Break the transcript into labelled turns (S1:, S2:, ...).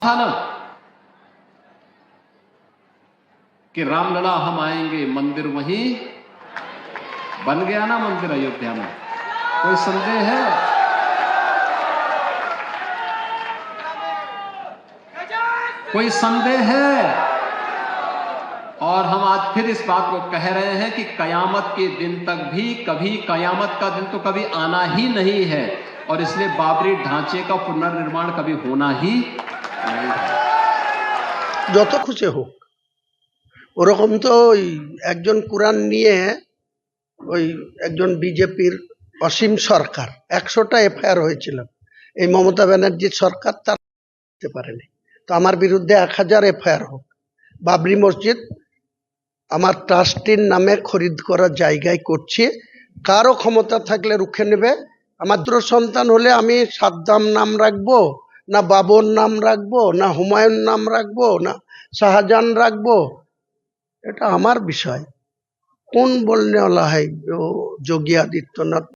S1: था ना कि रामलला हम आएंगे, मंदिर वहीं बन गया ना, मंदिर अयोध्या में। कोई संदेह है? कोई संदेह है? और हम आज फिर इस बात को कह रहे हैं कि कयामत के दिन तक भी कभी, कयामत का दिन तो कभी आना ही नहीं है, और इसलिए बाबरी ढांचे का पुनर्निर्माण कभी होना ही नहीं है।
S2: যত খুশি হোক, ওরকম তো ওই একজন কোরআন নিয়ে ওই একজন বিজেপির অসীম সরকার 100টা এফআইআর হয়েছিল। এই মমতা ব্যানার্জির সরকার তার করতে পারেনি। তো আমার বিরুদ্ধে 1000 এফআইআর হোক। বাবরি মসজিদ আমার ট্রাস্টির নামে খরিদ করা জায়গায় করছি, কারো ক্ষমতা থাকলে রুখে নেবে। আমার সন্তান হলে আমি সাদ্দাম নাম রাখবো, না বাবর নাম রাখবো, না হুমায়ুন নাম রাখবো, না শাহজাহান রাখবো, এটা আমার বিষয়। কোন বলনেওয়ালা হয় যোগী আদিত্যনাথ